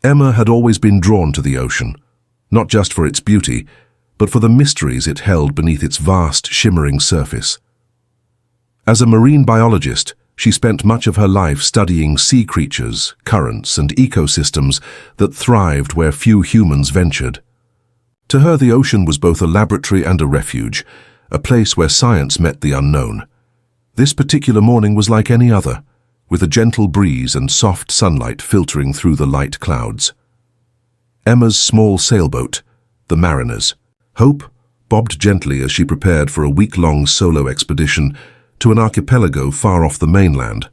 Emma had always been drawn to the ocean, not just for its beauty, but for the mysteries it held beneath its vast, shimmering surface. As a marine biologist, she spent much of her life studying sea creatures, currents, and ecosystems that thrived where few humans ventured. To her, the ocean was both a laboratory and a refuge, a place where science met the unknown. This particular morning was like any other, with a gentle breeze and soft sunlight filtering through the light clouds. Emma's small sailboat, the Mariners, Hope, bobbed gently as she prepared for a week-long solo expedition to an archipelago far off the mainland,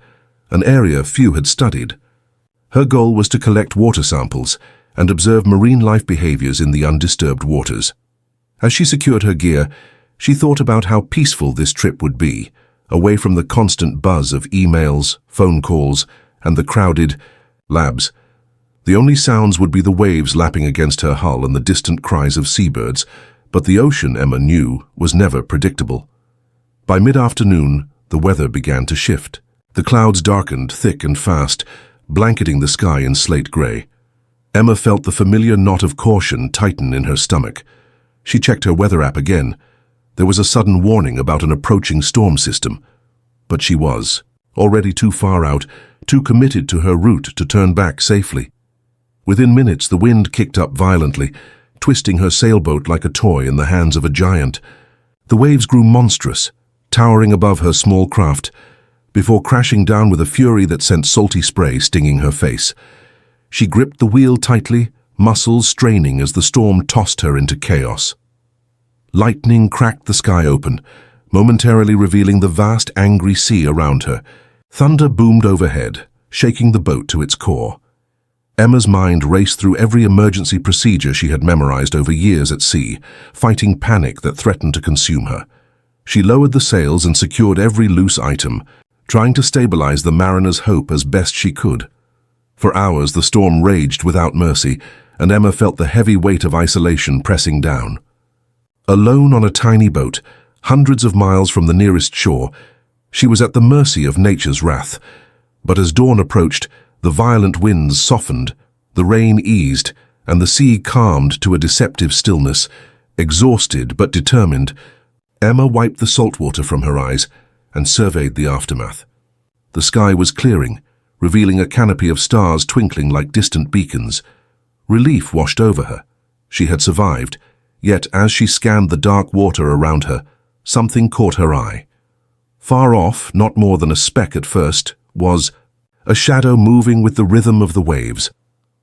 an area few had studied. Her goal was to collect water samples and observe marine life behaviors in the undisturbed waters. As she secured her gear, she thought about how peaceful this trip would be, away from the constant buzz of emails, phone calls, and the crowded labs. The only sounds would be the waves lapping against her hull and the distant cries of seabirds, but the ocean, Emma knew, was never predictable. By mid-afternoon, the weather began to shift. The clouds darkened thick and fast, blanketing the sky in slate gray. Emma felt the familiar knot of caution tighten in her stomach. She checked her weather app again. There was a sudden warning about an approaching storm system. But she was already too far out, too committed to her route to turn back safely. Within minutes, the wind kicked up violently, twisting her sailboat like a toy in the hands of a giant. The waves grew monstrous, towering above her small craft, before crashing down with a fury that sent salty spray stinging her face. She gripped the wheel tightly, muscles straining as the storm tossed her into chaos. Lightning cracked the sky open, momentarily revealing the vast, angry sea around her. Thunder boomed overhead, shaking the boat to its core. Emma's mind raced through every emergency procedure she had memorized over years at sea, fighting panic that threatened to consume her. She lowered the sails and secured every loose item, trying to stabilize the Mariner's Hope as best she could. For hours, the storm raged without mercy, and Emma felt the heavy weight of isolation pressing down. Alone on a tiny boat, hundreds of miles from the nearest shore, she was at the mercy of nature's wrath. But as dawn approached, the violent winds softened, the rain eased, and the sea calmed to a deceptive stillness. Exhausted but determined, Emma wiped the salt water from her eyes and surveyed the aftermath. The sky was clearing, revealing a canopy of stars twinkling like distant beacons. Relief washed over her. She had survived, yet as she scanned the dark water around her, something caught her eye. Far off, not more than a speck at first, was a shadow moving with the rhythm of the waves.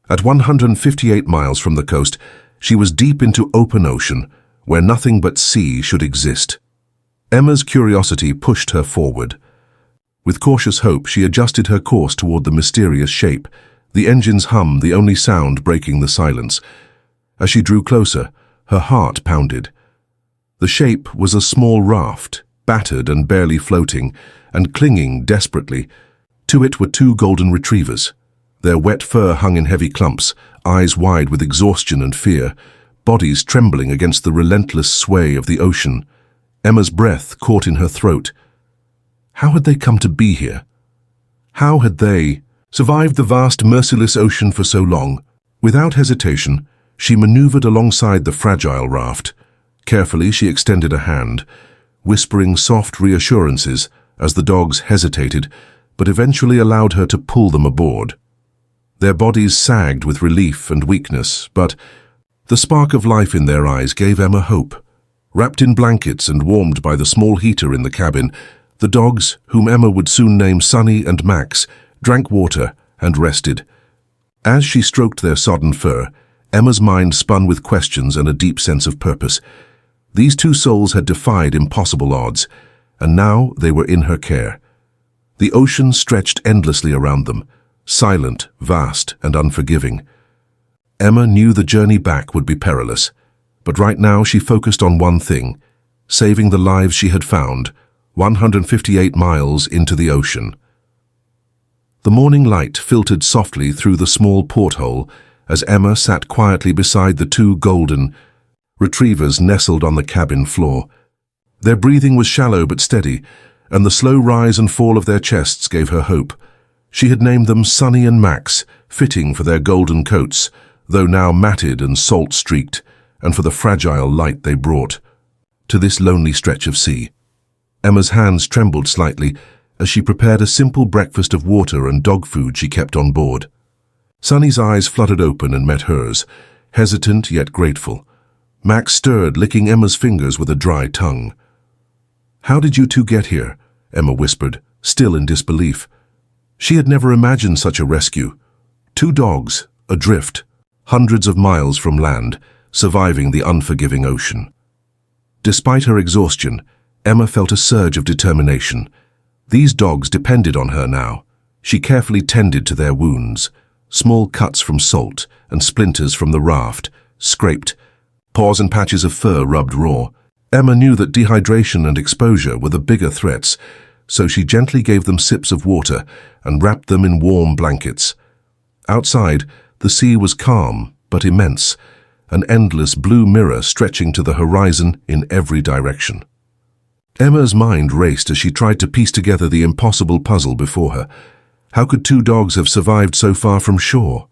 At 158 miles from the coast, she was deep into open ocean, where nothing but sea should exist. Emma's curiosity pushed her forward. With cautious hope, she adjusted her course toward the mysterious shape, the engine's hum the only sound breaking the silence. As she drew closer, her heart pounded. The shape was a small raft, battered and barely floating, and clinging desperately. To it were two golden retrievers. Their wet fur hung in heavy clumps, eyes wide with exhaustion and fear, bodies trembling against the relentless sway of the ocean. Emma's breath caught in her throat. How had they come to be here? How had they survived the vast, merciless ocean for so long? Without hesitation, she maneuvered alongside the fragile raft. Carefully, she extended a hand, whispering soft reassurances as the dogs hesitated, but eventually allowed her to pull them aboard. Their bodies sagged with relief and weakness, but the spark of life in their eyes gave Emma hope. Wrapped in blankets and warmed by the small heater in the cabin, the dogs, whom Emma would soon name Sunny and Max, drank water and rested. As she stroked their sodden fur, Emma's mind spun with questions and a deep sense of purpose. These two souls had defied impossible odds, and now they were in her care. The ocean stretched endlessly around them, silent, vast, and unforgiving. Emma knew the journey back would be perilous, but right now she focused on one thing, saving the lives she had found, 158 miles into the ocean. The morning light filtered softly through the small porthole as Emma sat quietly beside the two golden retrievers nestled on the cabin floor. Their breathing was shallow but steady, and the slow rise and fall of their chests gave her hope. She had named them Sunny and Max, fitting for their golden coats, though now matted and salt-streaked, and for the fragile light they brought to this lonely stretch of sea. Emma's hands trembled slightly as she prepared a simple breakfast of water and dog food she kept on board. Sunny's eyes fluttered open and met hers, hesitant yet grateful. Max stirred, licking Emma's fingers with a dry tongue. "How did you two get here?" Emma whispered, still in disbelief. She had never imagined such a rescue. 2 dogs, adrift, hundreds of miles from land, surviving the unforgiving ocean. Despite her exhaustion, Emma felt a surge of determination. These dogs depended on her now. She carefully tended to their wounds. Small cuts from salt and splinters from the raft, scraped. Paws and patches of fur rubbed raw. Emma knew that dehydration and exposure were the bigger threats, so she gently gave them sips of water and wrapped them in warm blankets. Outside, the sea was calm but immense, an endless blue mirror stretching to the horizon in every direction. Emma's mind raced as she tried to piece together the impossible puzzle before her. How could 2 dogs have survived so far from shore?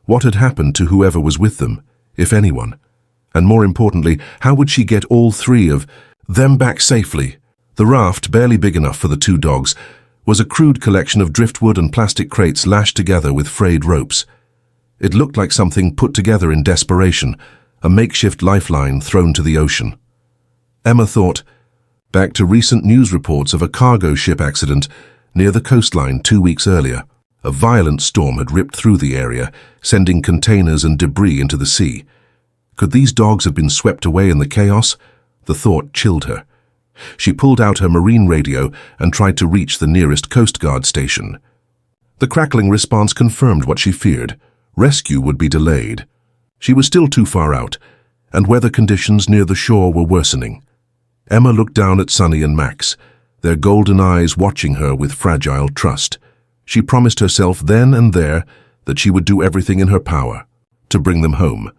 What had happened to whoever was with them, if anyone? And more importantly, how would she get all 3 of them back safely? The raft, barely big enough for the 2 dogs, was a crude collection of driftwood and plastic crates lashed together with frayed ropes. It looked like something put together in desperation, a makeshift lifeline thrown to the ocean. Emma thought back to recent news reports of a cargo ship accident near the coastline 2 weeks earlier. A violent storm had ripped through the area, sending containers and debris into the sea. Could these dogs have been swept away in the chaos? The thought chilled her. She pulled out her marine radio and tried to reach the nearest Coast Guard station. The crackling response confirmed what she feared. Rescue would be delayed. She was still too far out, and weather conditions near the shore were worsening. Emma looked down at Sunny and Max, their golden eyes watching her with fragile trust. She promised herself then and there that she would do everything in her power to bring them home.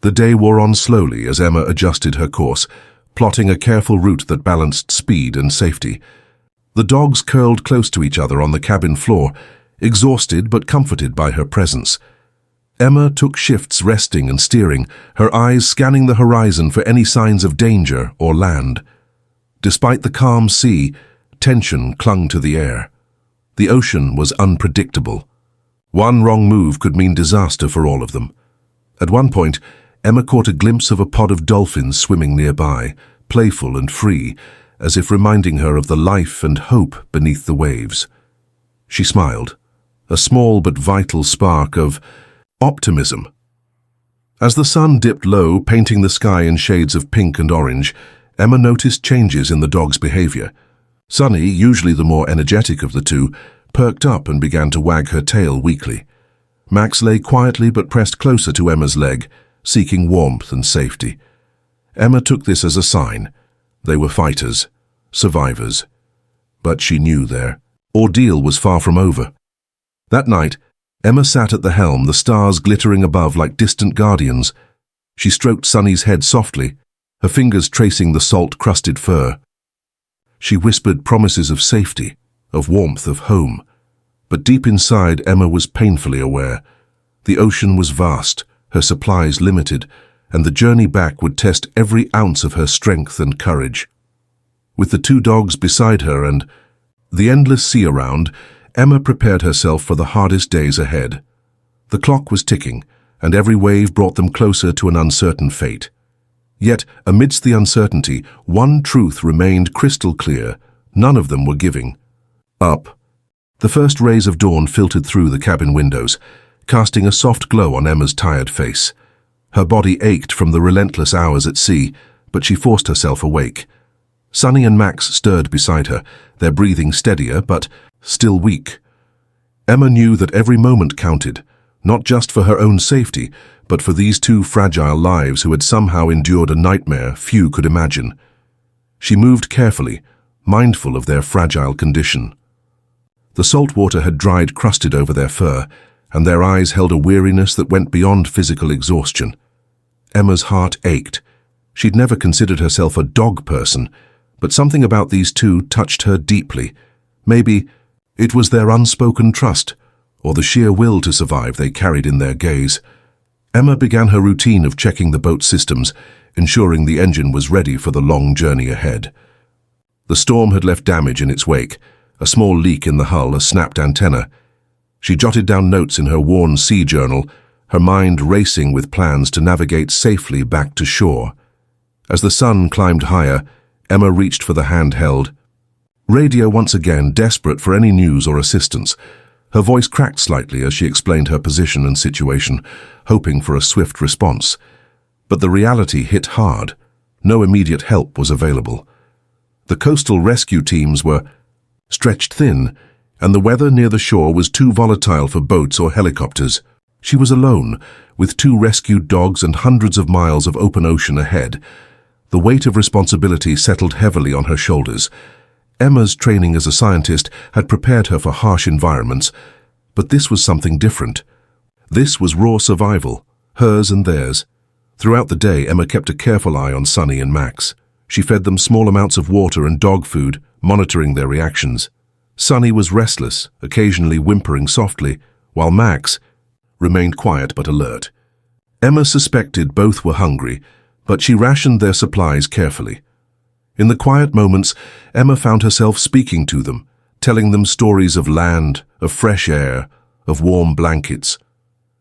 The day wore on slowly as Emma adjusted her course, plotting a careful route that balanced speed and safety. The dogs curled close to each other on the cabin floor, exhausted but comforted by her presence. Emma took shifts resting and steering, her eyes scanning the horizon for any signs of danger or land. Despite the calm sea, tension clung to the air. The ocean was unpredictable. One wrong move could mean disaster for all of them. At one point, Emma caught a glimpse of a pod of dolphins swimming nearby, playful and free, as if reminding her of the life and hope beneath the waves. She smiled, a small but vital spark of optimism. As the sun dipped low, painting the sky in shades of pink and orange, Emma noticed changes in the dog's behavior. Sunny, usually the more energetic of the 2, perked up and began to wag her tail weakly. Max lay quietly but pressed closer to Emma's leg, seeking warmth and safety. Emma took this as a sign. They were fighters, survivors. But she knew their ordeal was far from over. That night, Emma sat at the helm, the stars glittering above like distant guardians. She stroked Sunny's head softly, her fingers tracing the salt-crusted fur. She whispered promises of safety, of warmth, of home. But deep inside, Emma was painfully aware. The ocean was vast, her supplies limited, and the journey back would test every ounce of her strength and courage. With the 2 dogs beside her and the endless sea around, Emma prepared herself for the hardest days ahead. The clock was ticking, and every wave brought them closer to an uncertain fate. Yet, amidst the uncertainty, one truth remained crystal clear. None of them were giving up. The first rays of dawn filtered through the cabin windows, casting a soft glow on Emma's tired face. Her body ached from the relentless hours at sea, but she forced herself awake. Sunny and Max stirred beside her, their breathing steadier but still weak. Emma knew that every moment counted, not just for her own safety, but for these 2 fragile lives who had somehow endured a nightmare few could imagine. She moved carefully, mindful of their fragile condition. The salt water had dried crusted over their fur, and their eyes held a weariness that went beyond physical exhaustion. Emma's heart ached. She'd never considered herself a dog person, but something about these 2 touched her deeply. Maybe it was their unspoken trust, or the sheer will to survive they carried in their gaze. Emma began her routine of checking the boat's systems, ensuring the engine was ready for the long journey ahead. The storm had left damage in its wake, a small leak in the hull, a snapped antenna. She jotted down notes in her worn sea journal, her mind racing with plans to navigate safely back to shore. As the sun climbed higher, Emma reached for the handheld radio once again, desperate for any news or assistance. Her voice cracked slightly as she explained her position and situation, hoping for a swift response. But the reality hit hard. No immediate help was available. The coastal rescue teams were stretched thin, and the weather near the shore was too volatile for boats or helicopters. She was alone, with 2 rescued dogs and hundreds of miles of open ocean ahead. The weight of responsibility settled heavily on her shoulders. Emma's training as a scientist had prepared her for harsh environments, but this was something different. This was raw survival, hers and theirs. Throughout the day, Emma kept a careful eye on Sunny and Max. She fed them small amounts of water and dog food, monitoring their reactions. Sunny was restless, occasionally whimpering softly, while Max remained quiet but alert. Emma suspected both were hungry, but she rationed their supplies carefully. In the quiet moments, Emma found herself speaking to them, telling them stories of land, of fresh air, of warm blankets.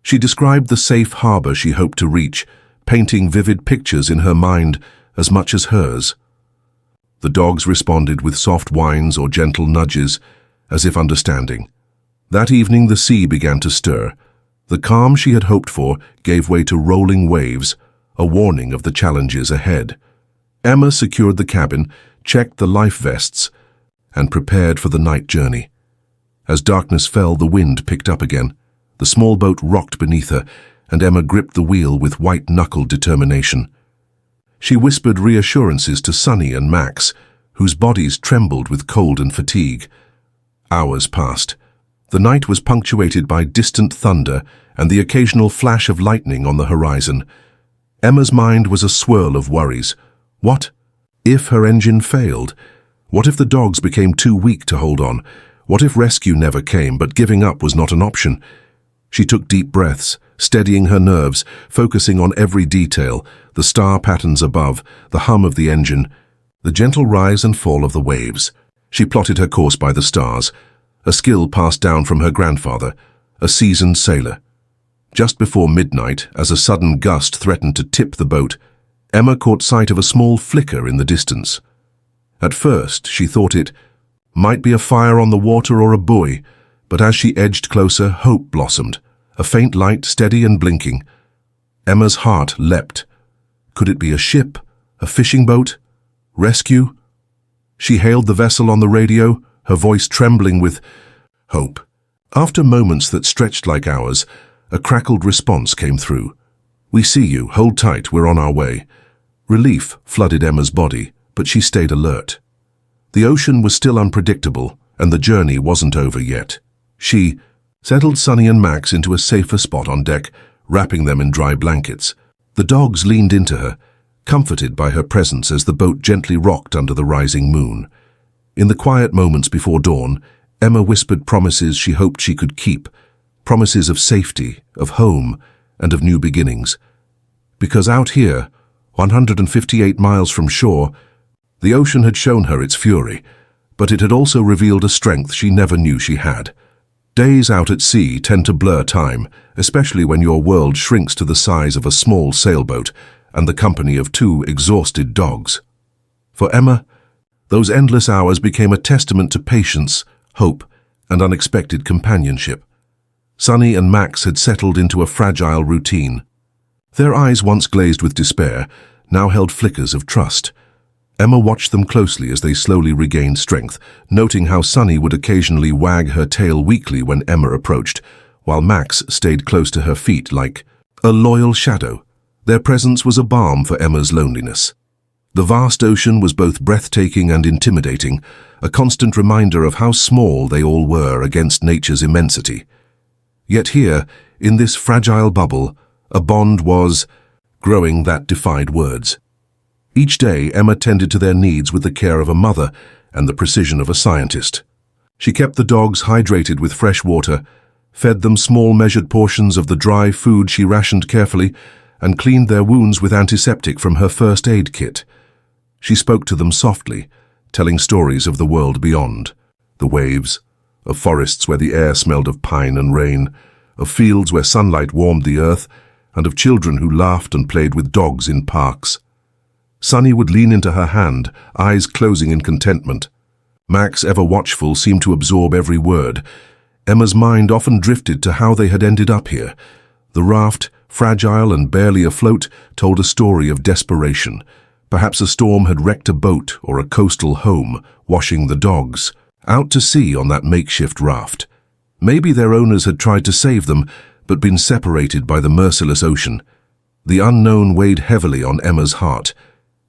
She described the safe harbor she hoped to reach, painting vivid pictures in her mind as much as hers. The dogs responded with soft whines or gentle nudges, as if understanding. That evening the sea began to stir. The calm she had hoped for gave way to rolling waves, a warning of the challenges ahead. Emma secured the cabin, checked the life vests, and prepared for the night journey. As darkness fell, the wind picked up again. The small boat rocked beneath her, and Emma gripped the wheel with white-knuckled determination. She whispered reassurances to Sunny and Max, whose bodies trembled with cold and fatigue. Hours passed. The night was punctuated by distant thunder and the occasional flash of lightning on the horizon. Emma's mind was a swirl of worries. What if her engine failed? What if the dogs became too weak to hold on? What if rescue never came, but giving up was not an option? She took deep breaths, steadying her nerves, focusing on every detail, the star patterns above, the hum of the engine, the gentle rise and fall of the waves. She plotted her course by the stars, a skill passed down from her grandfather, a seasoned sailor. Just before midnight, as a sudden gust threatened to tip the boat, Emma caught sight of a small flicker in the distance. At first, she thought it might be a fire on the water or a buoy, but as she edged closer, hope blossomed, a faint light, steady and blinking. Emma's heart leapt. Could it be a ship, a fishing boat, rescue? She hailed the vessel on the radio, her voice trembling with hope. After moments that stretched like hours, a crackled response came through. "We see you, hold tight, we're on our way." Relief flooded Emma's body, but she stayed alert. The ocean was still unpredictable, and the journey wasn't over yet. She settled Sunny and Max into a safer spot on deck, wrapping them in dry blankets. The dogs leaned into her, comforted by her presence as the boat gently rocked under the rising moon. In the quiet moments before dawn, Emma whispered promises she hoped she could keep, promises of safety, of home, and of new beginnings. Because out here, 158 miles from shore, the ocean had shown her its fury, but it had also revealed a strength she never knew she had. Days out at sea tend to blur time, especially when your world shrinks to the size of a small sailboat and the company of 2 exhausted dogs. For Emma, those endless hours became a testament to patience, hope, and unexpected companionship. Sunny and Max had settled into a fragile routine. Their eyes, once glazed with despair, now held flickers of trust. Emma watched them closely as they slowly regained strength, noting how Sunny would occasionally wag her tail weakly when Emma approached, while Max stayed close to her feet like a loyal shadow. Their presence was a balm for Emma's loneliness. The vast ocean was both breathtaking and intimidating, a constant reminder of how small they all were against nature's immensity. Yet here, in this fragile bubble, a bond was growing that defied words. Each day, Emma tended to their needs with the care of a mother and the precision of a scientist. She kept the dogs hydrated with fresh water, fed them small measured portions of the dry food she rationed carefully, and cleaned their wounds with antiseptic from her first aid kit. She spoke to them softly, telling stories of the world beyond, the waves, of forests where the air smelled of pine and rain, of fields where sunlight warmed the earth, and of children who laughed and played with dogs in parks. Sunny would lean into her hand, eyes closing in contentment. Max, ever watchful, seemed to absorb every word. Emma's mind often drifted to how they had ended up here. The raft, fragile and barely afloat, told a story of desperation. Perhaps a storm had wrecked a boat or a coastal home, washing the dogs. Out to sea on that makeshift raft. Maybe their owners had tried to save them, but been separated by the merciless ocean. The unknown weighed heavily on Emma's heart,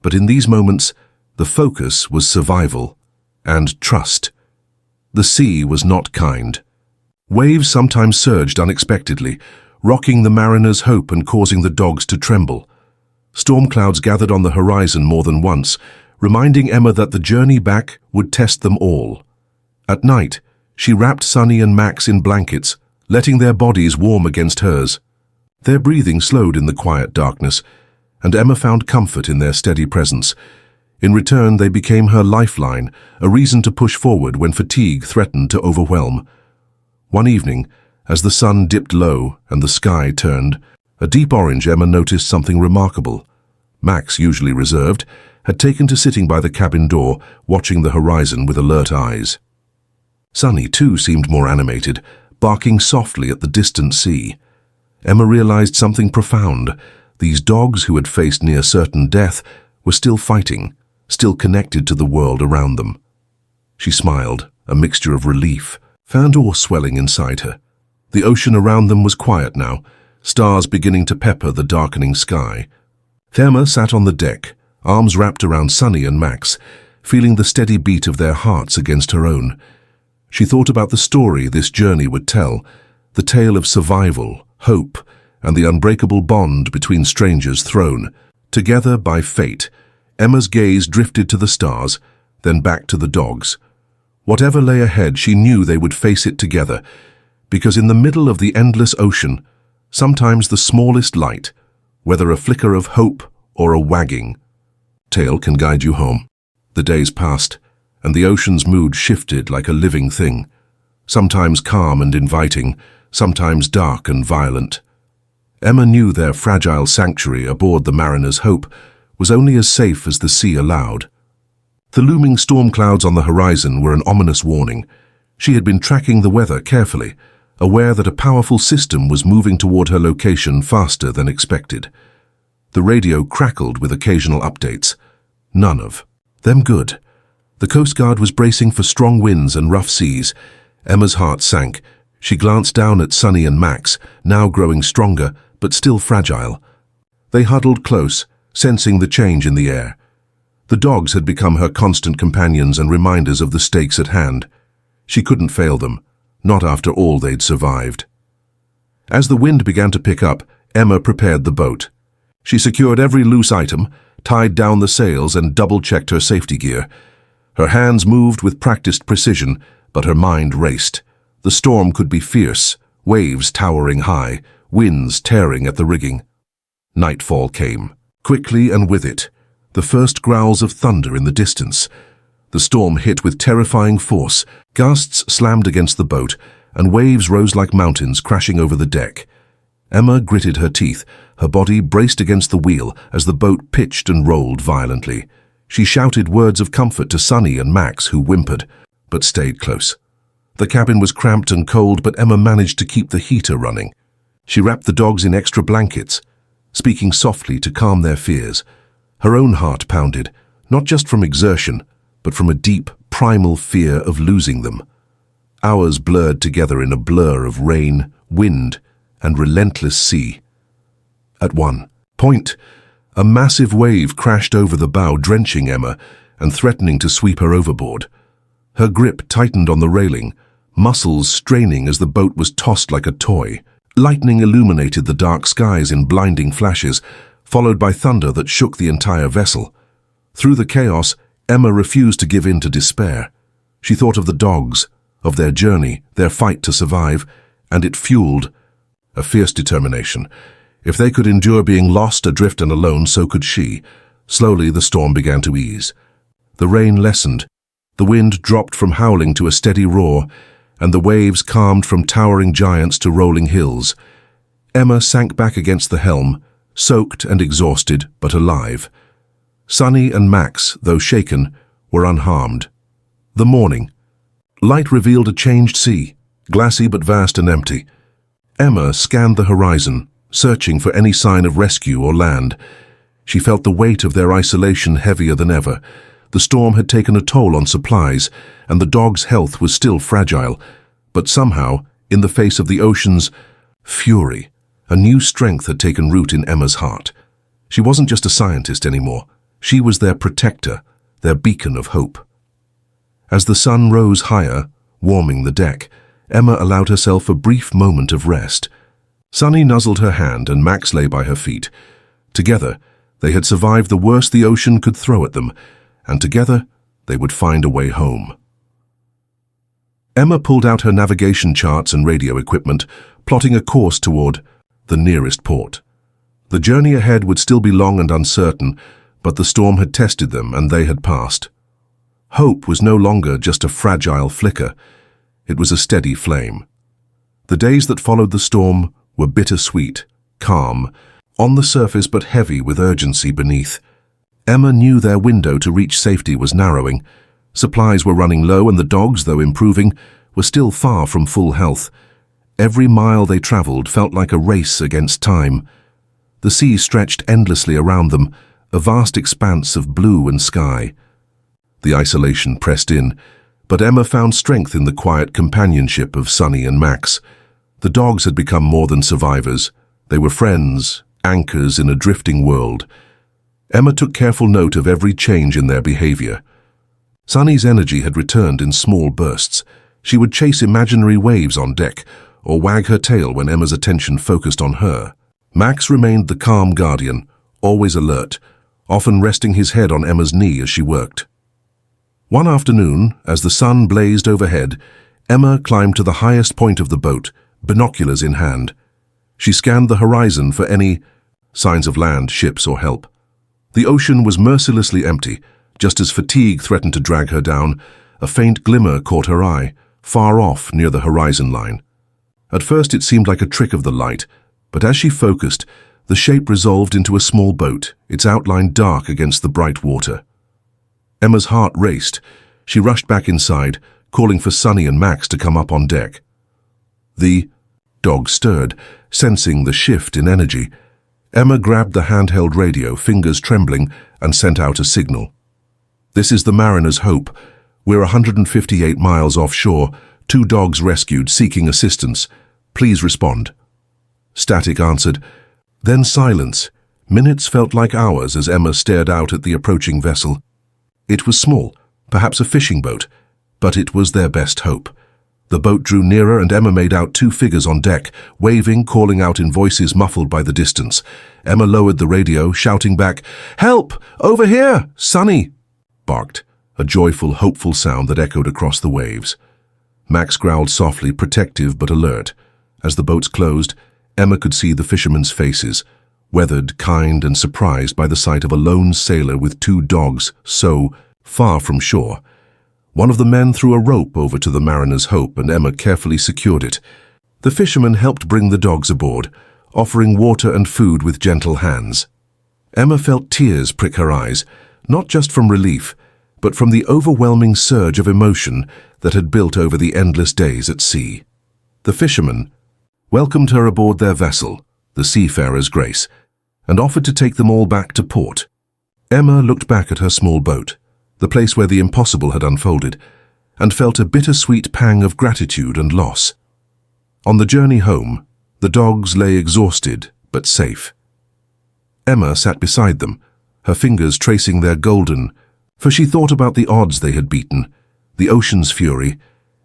but in these moments, the focus was survival and trust. The sea was not kind. Waves sometimes surged unexpectedly, rocking the mariners' hope and causing the dogs to tremble. Storm clouds gathered on the horizon more than once, reminding Emma that the journey back would test them all. At night, she wrapped Sunny and Max in blankets, letting their bodies warm against hers. Their breathing slowed in the quiet darkness, and Emma found comfort in their steady presence. In return, they became her lifeline, a reason to push forward when fatigue threatened to overwhelm. One evening, as the sun dipped low and the sky turned a deep orange, Emma noticed something remarkable. Max, usually reserved, had taken to sitting by the cabin door, watching the horizon with alert eyes. Sunny, too, seemed more animated, barking softly at the distant sea. Emma realized something profound. These dogs who had faced near certain death were still fighting, still connected to the world around them. She smiled, a mixture of relief, found awe swelling inside her. The ocean around them was quiet now, stars beginning to pepper the darkening sky. Emma sat on the deck, arms wrapped around Sunny and Max, feeling the steady beat of their hearts against her own. She thought about the story this journey would tell, the tale of survival, hope, and the unbreakable bond between strangers thrown together by fate. Emma's gaze drifted to the stars, then back to the dogs. Whatever lay ahead, she knew they would face it together, because in the middle of the endless ocean, sometimes the smallest light, whether a flicker of hope or a wagging tail, can guide you home. The days passed, and the ocean's mood shifted like a living thing, sometimes calm and inviting, sometimes dark and violent. Emma knew their fragile sanctuary aboard the Mariner's Hope was only as safe as the sea allowed. The looming storm clouds on the horizon were an ominous warning. She had been tracking the weather carefully, aware that a powerful system was moving toward her location faster than expected. The radio crackled with occasional updates. None of them good. The Coast Guard was bracing for strong winds and rough seas. Emma's heart sank. She glanced down at Sunny and Max, now growing stronger, but still fragile. They huddled close, sensing the change in the air. The dogs had become her constant companions and reminders of the stakes at hand. She couldn't fail them, not after all they'd survived. As the wind began to pick up, Emma prepared the boat. She secured every loose item, tied down the sails, and double-checked her safety gear. Her hands moved with practiced precision, but her mind raced. The storm could be fierce, waves towering high, winds tearing at the rigging. Nightfall came, quickly, and with it, the first growls of thunder in the distance. The storm hit with terrifying force. Gusts slammed against the boat, and waves rose like mountains, crashing over the deck. Emma gritted her teeth, her body braced against the wheel as the boat pitched and rolled violently. She shouted words of comfort to Sunny and Max, who whimpered, but stayed close. The cabin was cramped and cold, but Emma managed to keep the heater running. She wrapped the dogs in extra blankets, speaking softly to calm their fears. Her own heart pounded, not just from exertion, but from a deep, primal fear of losing them. Hours blurred together in a blur of rain, wind, and relentless sea. At one point, a massive wave crashed over the bow, drenching Emma and threatening to sweep her overboard. Her grip tightened on the railing, muscles straining as the boat was tossed like a toy. Lightning illuminated the dark skies in blinding flashes, followed by thunder that shook the entire vessel. Through the chaos, Emma refused to give in to despair. She thought of the dogs, of their journey, their fight to survive, and it fueled a fierce determination. If they could endure being lost, adrift and alone, so could she. Slowly the storm began to ease. The rain lessened, the wind dropped from howling to a steady roar, and the waves calmed from towering giants to rolling hills. Emma sank back against the helm, soaked and exhausted, but alive. Sunny and Max, though shaken, were unharmed. The morning. Light revealed a changed sea, glassy but vast and empty. Emma scanned the horizon, searching for any sign of rescue or land. She felt the weight of their isolation heavier than ever. The storm had taken a toll on supplies, and the dog's health was still fragile. But somehow, in the face of the ocean's fury, a new strength had taken root in Emma's heart. She wasn't just a scientist anymore. She was their protector, their beacon of hope. As the sun rose higher, warming the deck, Emma allowed herself a brief moment of rest. Sunny nuzzled her hand and Max lay by her feet. Together, they had survived the worst the ocean could throw at them, and together they would find a way home. Emma pulled out her navigation charts and radio equipment, plotting a course toward the nearest port. The journey ahead would still be long and uncertain, but the storm had tested them and they had passed. Hope was no longer just a fragile flicker. It was a steady flame. The days that followed the storm were bittersweet, calm, on the surface but heavy with urgency beneath. Emma knew their window to reach safety was narrowing. Supplies were running low and the dogs, though improving, were still far from full health. Every mile they traveled felt like a race against time. The sea stretched endlessly around them, a vast expanse of blue and sky. The isolation pressed in, but Emma found strength in the quiet companionship of Sunny and Max. The dogs had become more than survivors. They were friends, anchors in a drifting world. Emma took careful note of every change in their behavior. Sunny's energy had returned in small bursts. She would chase imaginary waves on deck, or wag her tail when Emma's attention focused on her. Max remained the calm guardian, always alert, often resting his head on Emma's knee as she worked. One afternoon, as the sun blazed overhead, Emma climbed to the highest point of the boat, binoculars in hand. She scanned the horizon for any signs of land, ships, or help. The ocean was mercilessly empty. Just as fatigue threatened to drag her down, a faint glimmer caught her eye, far off near the horizon line. At first it seemed like a trick of the light, but as she focused, the shape resolved into a small boat, its outline dark against the bright water. Emma's heart raced. She rushed back inside, calling for Sunny and Max to come up on deck. The dog stirred, sensing the shift in energy. Emma grabbed the handheld radio, fingers trembling, and sent out a signal. "This is the Mariner's Hope. We're 158 miles offshore, 2 dogs rescued, seeking assistance. Please respond." Static answered. Then silence. Minutes felt like hours as Emma stared out at the approaching vessel. It was small, perhaps a fishing boat, but it was their best hope. The boat drew nearer and Emma made out 2 figures on deck, waving, calling out in voices muffled by the distance. Emma lowered the radio, shouting back, "Help! Over here! Sunny!" barked, a joyful, hopeful sound that echoed across the waves. Max growled softly, protective but alert. As the boats closed, Emma could see the fishermen's faces, weathered, kind and surprised by the sight of a lone sailor with 2 dogs so far from shore. One of the men threw a rope over to the Mariner's Hope and Emma carefully secured it. The fisherman helped bring the dogs aboard, offering water and food with gentle hands. Emma felt tears prick her eyes, not just from relief, but from the overwhelming surge of emotion that had built over the endless days at sea. The fisherman welcomed her aboard their vessel, the Seafarer's Grace, and offered to take them all back to port. Emma looked back at her small boat, the place where the impossible had unfolded, and felt a bittersweet pang of gratitude and loss. On the journey home, the dogs lay exhausted but safe. Emma sat beside them, her fingers tracing their golden, for she thought about the odds they had beaten, the ocean's fury,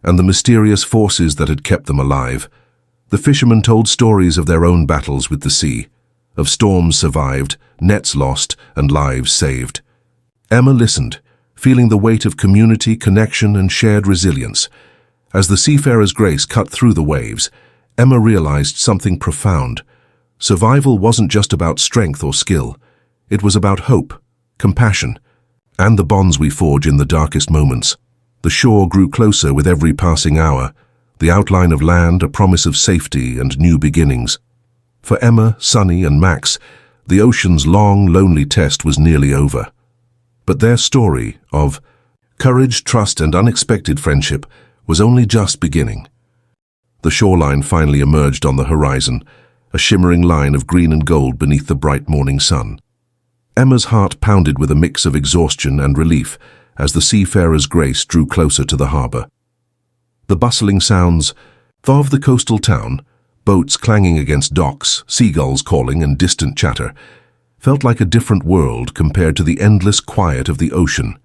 and the mysterious forces that had kept them alive. The fishermen told stories of their own battles with the sea, of storms survived, nets lost, and lives saved. Emma listened, feeling the weight of community, connection, and shared resilience. As the Seafarer's Grace cut through the waves, Emma realized something profound. Survival wasn't just about strength or skill. It was about hope, compassion, and the bonds we forge in the darkest moments. The shore grew closer with every passing hour, the outline of land a promise of safety and new beginnings. For Emma, Sunny, and Max, the ocean's long, lonely test was nearly over. But their story of courage, trust, and unexpected friendship was only just beginning. The shoreline finally emerged on the horizon, a shimmering line of green and gold beneath the bright morning sun. Emma's heart pounded with a mix of exhaustion and relief as the seafarer's grace drew closer to the harbor. The bustling sounds of the coastal town, boats clanging against docks, seagulls calling, and distant chatter, felt like a different world compared to the endless quiet of the ocean.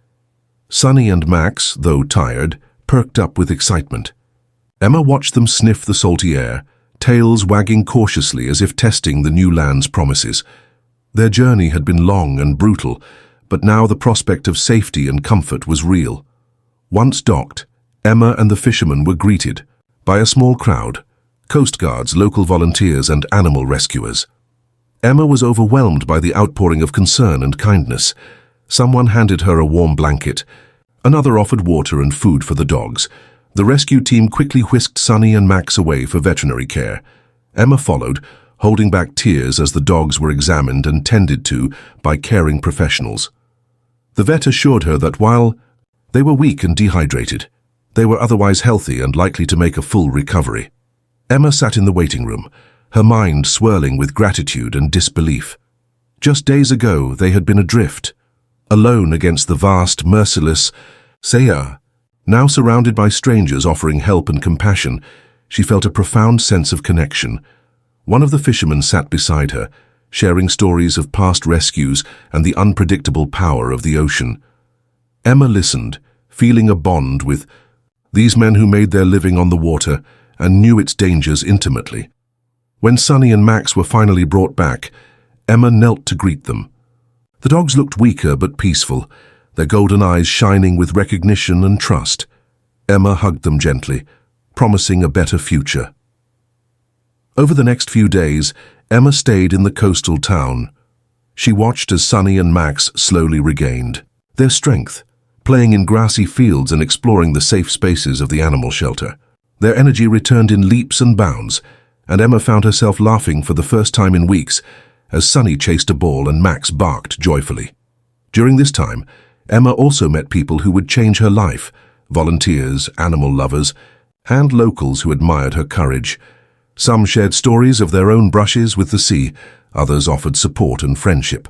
Sunny and Max, though tired, perked up with excitement. Emma watched them sniff the salty air, tails wagging cautiously as if testing the new land's promises. Their journey had been long and brutal, but now the prospect of safety and comfort was real. Once docked, Emma and the fishermen were greeted by a small crowd, coast guards, local volunteers, and animal rescuers. Emma was overwhelmed by the outpouring of concern and kindness. Someone handed her a warm blanket. Another offered water and food for the dogs. The rescue team quickly whisked Sunny and Max away for veterinary care. Emma followed, holding back tears as the dogs were examined and tended to by caring professionals. The vet assured her that while they were weak and dehydrated, they were otherwise healthy and likely to make a full recovery. Emma sat in the waiting room, her mind swirling with gratitude and disbelief. Just days ago, they had been adrift, alone against the vast, merciless sea. Now surrounded by strangers offering help and compassion, she felt a profound sense of connection. One of the fishermen sat beside her, sharing stories of past rescues and the unpredictable power of the ocean. Emma listened, feeling a bond with these men who made their living on the water and knew its dangers intimately. When Sunny and Max were finally brought back, Emma knelt to greet them. The dogs looked weaker but peaceful, their golden eyes shining with recognition and trust. Emma hugged them gently, promising a better future. Over the next few days, Emma stayed in the coastal town. She watched as Sunny and Max slowly regained their strength, playing in grassy fields and exploring the safe spaces of the animal shelter. Their energy returned in leaps and bounds, and Emma found herself laughing for the first time in weeks as Sunny chased a ball and Max barked joyfully. During this time, Emma also met people who would change her life, volunteers, animal lovers, and locals who admired her courage. Some shared stories of their own brushes with the sea, others offered support and friendship.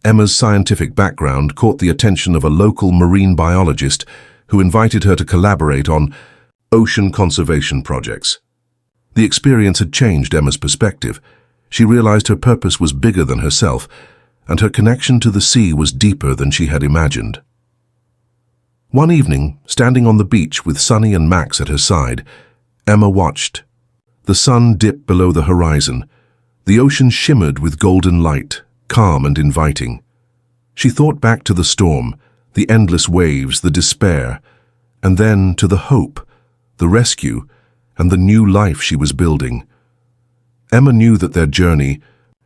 Emma's scientific background caught the attention of a local marine biologist who invited her to collaborate on ocean conservation projects. The experience had changed Emma's perspective. She realized her purpose was bigger than herself, and her connection to the sea was deeper than she had imagined. One evening, standing on the beach with Sunny and Max at her side, Emma watched. The sun dipped below the horizon. The ocean shimmered with golden light, calm and inviting. She thought back to the storm, the endless waves, the despair, and then to the hope, the rescue, and the new life she was building. Emma knew that their journey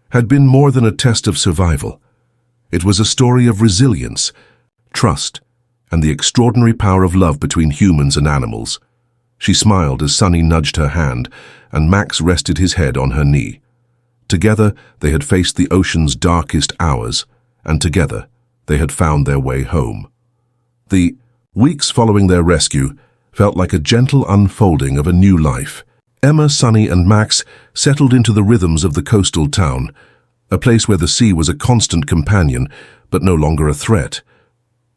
had been more than a test of survival. It was a story of resilience, trust, and the extraordinary power of love between humans and animals. She smiled as Sunny nudged her hand, and Max rested his head on her knee. Together, they had faced the ocean's darkest hours, and together, they had found their way home. The weeks following their rescue felt like a gentle unfolding of a new life. Emma, Sunny, and Max settled into the rhythms of the coastal town, a place where the sea was a constant companion, but no longer a threat.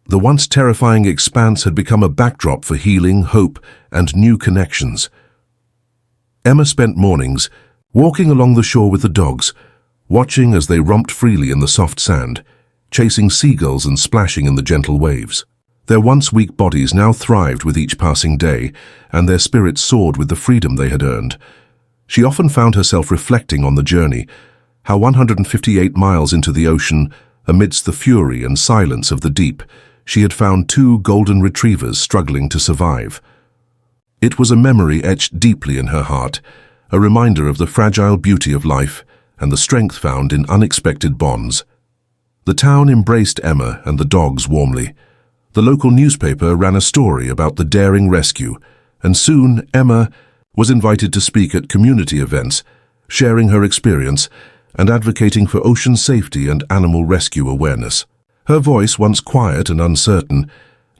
The once terrifying expanse had become a backdrop for healing, hope, and new connections. Emma spent mornings walking along the shore with the dogs, watching as they romped freely in the soft sand, chasing seagulls and splashing in the gentle waves. Their once weak bodies now thrived with each passing day, and their spirits soared with the freedom they had earned. She often found herself reflecting on the journey, how 158 miles into the ocean, amidst the fury and silence of the deep, she had found 2 golden retrievers struggling to survive. It was a memory etched deeply in her heart, a reminder of the fragile beauty of life and the strength found in unexpected bonds. The town embraced Emma and the dogs warmly. The local newspaper ran a story about the daring rescue, and soon Emma was invited to speak at community events, sharing her experience and advocating for ocean safety and animal rescue awareness. Her voice, once quiet and uncertain,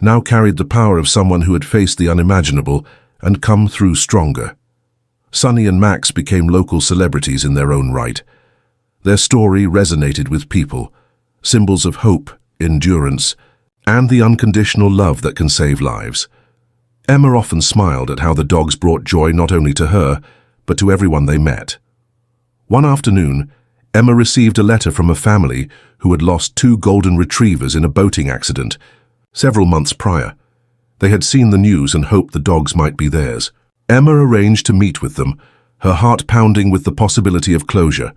now carried the power of someone who had faced the unimaginable and come through stronger. Sunny and Max became local celebrities in their own right. Their story resonated with people, symbols of hope, endurance, and the unconditional love that can save lives. Emma often smiled at how the dogs brought joy not only to her, but to everyone they met. One afternoon, Emma received a letter from a family who had lost 2 golden retrievers in a boating accident several months prior. They had seen the news and hoped the dogs might be theirs. Emma arranged to meet with them, her heart pounding with the possibility of closure.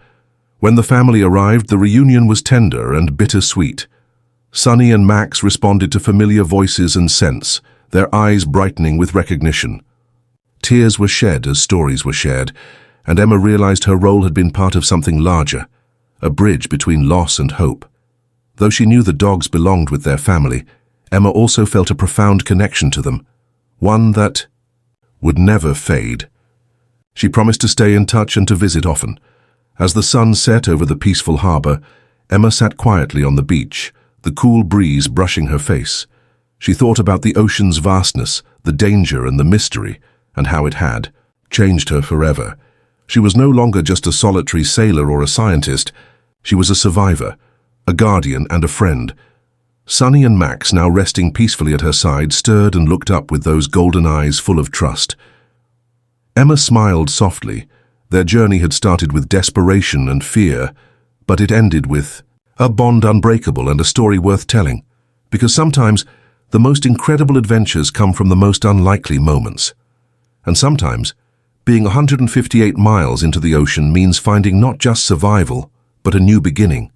When the family arrived, the reunion was tender and bittersweet. Sunny and Max responded to familiar voices and scents, their eyes brightening with recognition. Tears were shed as stories were shared, and Emma realized her role had been part of something larger, a bridge between loss and hope. Though she knew the dogs belonged with their family, Emma also felt a profound connection to them, one that would never fade. She promised to stay in touch and to visit often. As the sun set over the peaceful harbor, Emma sat quietly on the beach, the cool breeze brushing her face. She thought about the ocean's vastness, the danger and the mystery, and how it had changed her forever. She was no longer just a solitary sailor or a scientist. She was a survivor, a guardian and a friend. Sunny and Max, now resting peacefully at her side, stirred and looked up with those golden eyes full of trust. Emma smiled softly. Their journey had started with desperation and fear, but it ended with a bond unbreakable and a story worth telling. Because sometimes the most incredible adventures come from the most unlikely moments. And sometimes being 158 miles into the ocean means finding not just survival, but a new beginning.